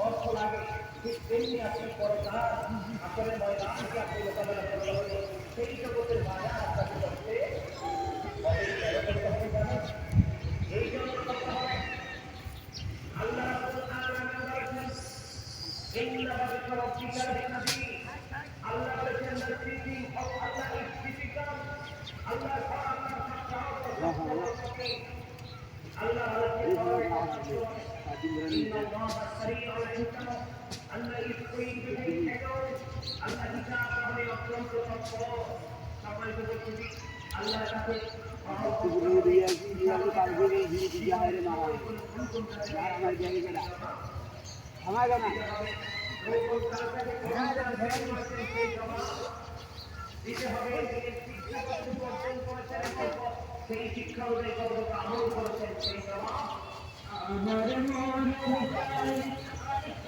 অর্থ লাগে ঠিক তেমনি আপনি পরে আসলে ময়দানকে আপনি মোকাবেলা করতে হবে সেই জগতের বাজার আপনাকে করতে এই জন্য করতে হবে আল্লাহ আল্লাহ বলেছেন সেই শিক্ষা অনুযায়ী কতটুকু আমল করেছেন সেই